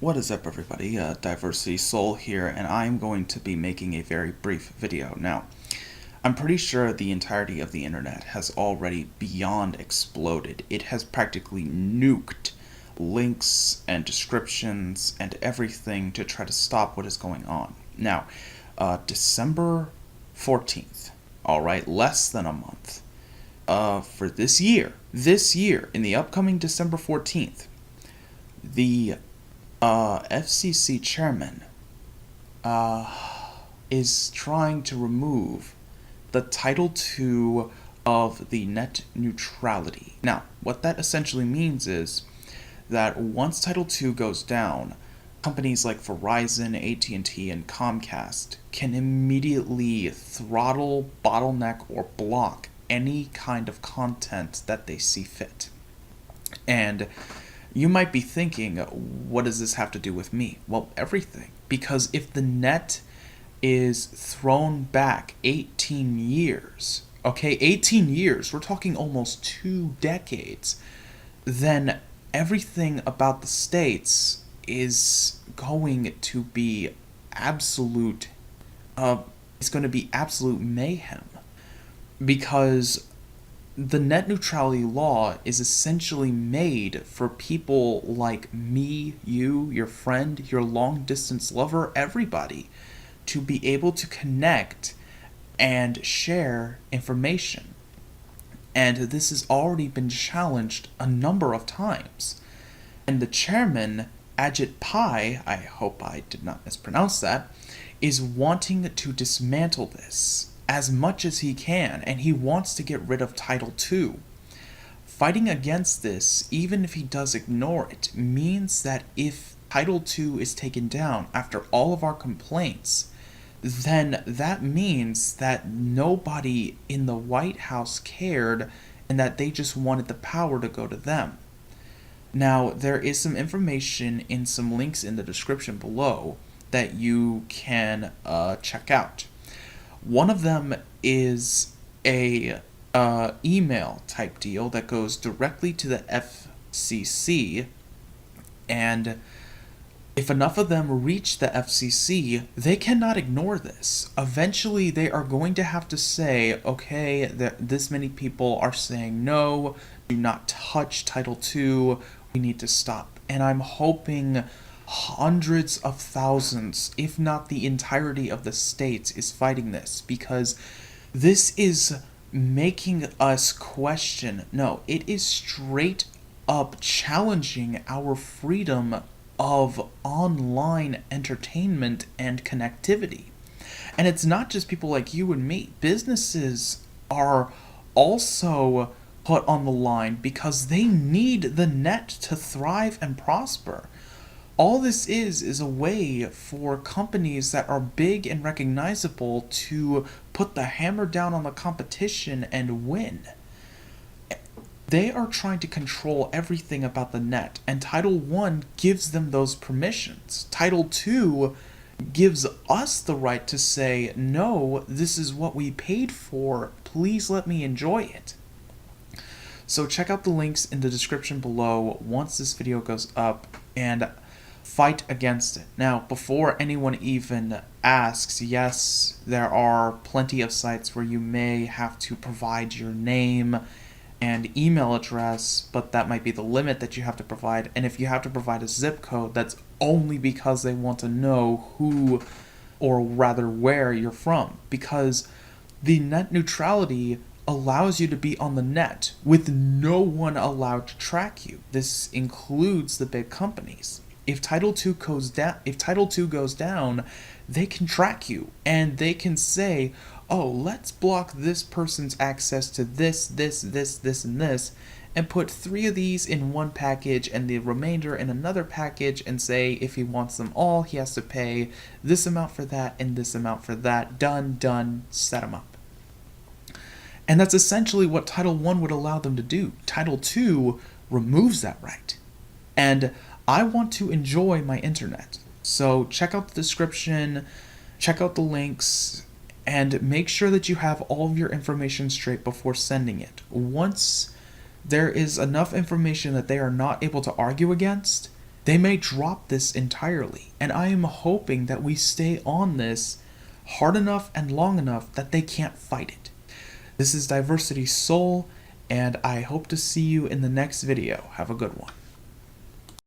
What is up, everybody? Diversity Soul here, and I'm going to be making a very brief video. Now, I'm pretty sure the entirety of the internet has already beyond exploded. It has practically nuked links and descriptions and everything to try to stop what is going on. Now, December 14th, alright, less than a month, for this year, in the upcoming December 14th, the FCC chairman is trying to remove the Title II of the net neutrality. Now, what that essentially means is that once Title II goes down, companies like Verizon, AT&T, and Comcast can immediately throttle, bottleneck, or block any kind of content that they see fit. And you might be thinking, what does this have to do with me? Well, everything. Because if the net is thrown back 18 years, okay, 18 years, we're talking almost 2 decades, then everything about the states is going to be absolute, it's going to be absolute mayhem. Because the net neutrality law is essentially made for people like me, you, your friend, your long distance lover, everybody, to be able to connect and share information. And this has already been challenged a number of times. And the chairman, Ajit Pai, I hope I did not mispronounce that, is wanting to dismantle this as much as he can, and he wants to get rid of Title II. Fighting against this, even if he does ignore it, means that if Title II is taken down after all of our complaints, then that means that nobody in the White House cared and that they just wanted the power to go to them. Now, there is some information in some links in the description below that you can check out. One of them is a email type deal that goes directly to the FCC, and if enough of them reach the FCC, they cannot ignore this. Eventually, they are going to have to say, okay, this many people are saying no, do not touch Title II, we need to stop. And I'm hoping hundreds of thousands, if not the entirety of the states, is fighting this, because this is making us question. No, it is straight up challenging our freedom of online entertainment and connectivity. And it's not just people like you and me. Businesses are also put on the line because they need the net to thrive and prosper. All this is a way for companies that are big and recognizable to put the hammer down on the competition and win. They are trying to control everything about the net, and Title I gives them those permissions. Title II gives us the right to say, no, this is what we paid for, please let me enjoy it. So check out the links in the description below once this video goes up, and fight against it. Now, before anyone even asks, yes, there are plenty of sites where you may have to provide your name and email address, but that might be the limit that you have to provide. And if you have to provide a zip code, that's only because they want to know who, or rather where you're from. Because the net neutrality allows you to be on the net with no one allowed to track you. This includes the big companies. If Title II goes down, they can track you, and they can say, oh, let's block this person's access to this, and this, and put 3 of these in one package and the remainder in another package, and say if he wants them all, he has to pay this amount for that and this amount for that. Done, set them up. And that's essentially what Title I would allow them to do. Title II removes that right. And I want to enjoy my internet. So check out the description, check out the links, and make sure that you have all of your information straight before sending it. Once there is enough information that they are not able to argue against, They may drop this entirely, and I am hoping that we stay on this hard enough and long enough that they can't fight it. This is Diversity Soul, and I hope to see you in the next video. Have a good one.